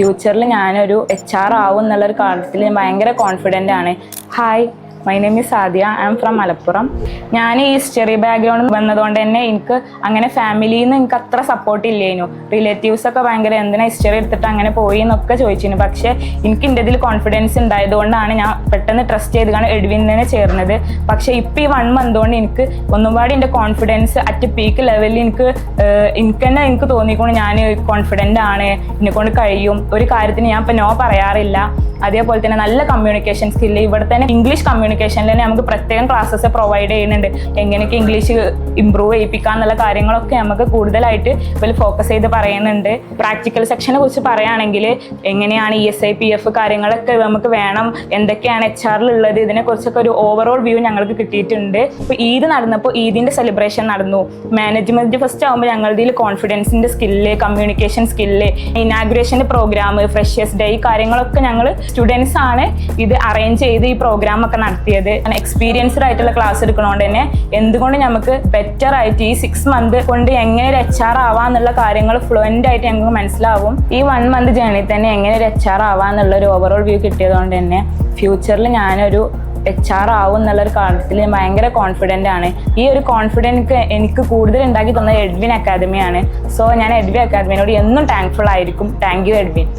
ഫ്യൂച്ചറിൽ ഞാനൊരു HR ആവും എന്നുള്ളൊരു കാര്യത്തിൽ ഭയങ്കര കോൺഫിഡൻ്റ് ആണ്. Hi, my name is Sadiya. I am from Malappuram. ഞാൻ ഈ ഹിസ്റ്ററി ബാക്ക്ഗ്രൗണ്ട് വന്നതുകൊണ്ട് തന്നെ എനിക്ക് അങ്ങനെ ഫാമിലിയിൽ നിന്ന് എനിക്ക് അത്ര സപ്പോർട്ട് ഇല്ലേനു. റിലേറ്റീവ്സൊക്കെ ഭയങ്കര എന്തിനാ ഹിസ്റ്ററി എടുത്തിട്ട് അങ്ങനെ പോയി എന്നൊക്കെ ചോദിച്ചിരുന്നു. പക്ഷേ എനിക്ക് എൻ്റെ ഇതിൽ കോൺഫിഡൻസ് ഉണ്ടായതുകൊണ്ടാണ് ഞാൻ പെട്ടെന്ന് ട്രസ്റ്റ് ചെയ്താണ് എഡ്വിനെ ചേർന്നത്. പക്ഷേ ഇപ്പോൾ ഈ 1 month കൊണ്ട് എനിക്ക് ഒന്നുപാടി എൻ്റെ കോൺഫിഡൻസ് അറ്റ് പീക്ക് ലെവലിൽ എനിക്ക് തോന്നിക്കൊണ്ട് ഞാൻ കോൺഫിഡൻ്റ് ആണ്, എന്നെക്കൊണ്ട് കഴിയും, ഒരു കാര്യത്തിന് ഞാൻ ഇപ്പോൾ നോ പറയാറില്ല. അതേപോലെ തന്നെ നല്ല കമ്മ്യൂണിക്കേഷൻ സ്കില്ല്, ഇവിടെ തന്നെ ഇംഗ്ലീഷ് കമ്മ്യൂണിക്കേഷനിൽ തന്നെ നമുക്ക് പ്രത്യേകം ക്ലാസ്സസ് പ്രൊവൈഡ് ചെയ്യുന്നുണ്ട്. എങ്ങനെയൊക്കെ ഇംഗ്ലീഷ് ഇമ്പ്രൂവ് ചെയ്യിപ്പിക്കുക എന്നുള്ള കാര്യങ്ങളൊക്കെ നമുക്ക് കൂടുതലായിട്ട് ഇതിൽ ഫോക്കസ് ചെയ്ത് പറയുന്നുണ്ട്. പ്രാക്ടിക്കൽ സെക്ഷനെ കുറിച്ച് പറയുകയാണെങ്കിൽ എങ്ങനെയാണ് ESI PF കാര്യങ്ങളൊക്കെ നമുക്ക് വേണം, എന്തൊക്കെയാണ് HR ഉള്ളത്, ഇതിനെക്കുറിച്ചൊക്കെ ഒരു ഓവറോൾ വ്യൂ ഞങ്ങൾക്ക് കിട്ടിയിട്ടുണ്ട്. ഇപ്പോൾ ഈദ് നടന്നപ്പോൾ ഈദിൻ്റെ സെലിബ്രേഷൻ നടന്നു. മാനേജ്മെൻറ്റ് ഫസ്റ്റ് ആകുമ്പോൾ ഞങ്ങളുടെ കോൺഫിഡൻസിൻ്റെ സ്കില്ല്, കമ്മ്യൂണിക്കേഷൻ സ്കില്ല്, ഇനാഗുറേഷൻ്റെ പ്രോഗ്രാം, ഫ്രഷേഴ്സ് ഡേ, ഈ കാര്യങ്ങളൊക്കെ ഞങ്ങൾ സ്റ്റുഡൻസ് ആണ് ഇത് അറേഞ്ച് ചെയ്ത് ഈ പ്രോഗ്രാം ഒക്കെ നടത്തിയത്. എക്സ്പീരിയൻസ്ഡ് ആയിട്ടുള്ള ക്ലാസ് എടുക്കണോണ്ട് തന്നെ എന്തുകൊണ്ട് നമുക്ക് ബെറ്റർ ആയിട്ട് ഈ 6 month കൊണ്ട് എങ്ങനെ ഒരു HR ആവാന്നുള്ള കാര്യങ്ങൾ ഫ്ലുവൻ്റ് ആയിട്ട് ഞങ്ങൾക്ക് മനസ്സിലാവും. ഈ 1 month ജേണി തന്നെ എങ്ങനെ ഒരു HR ആവാന്നുള്ള ഒരു ഓവറോൾ വ്യൂ കിട്ടിയതുകൊണ്ട് തന്നെ ഫ്യൂച്ചറിൽ ഞാനൊരു HR ആവും എന്നുള്ളൊരു കാര്യത്തിൽ ഭയങ്കര കോൺഫിഡൻ്റ് ആണ്. ഈ ഒരു കോൺഫിഡൻസ് എനിക്ക് കൂടുതൽ ഉണ്ടാക്കി തന്നത് എഡ്വിൻ അക്കാദമിയാണ്. സോ ഞാൻ എഡ്വിൻ അക്കാദമിനോട് എന്നും താങ്ക്ഫുൾ ആയിരിക്കും. Thank you Edwin.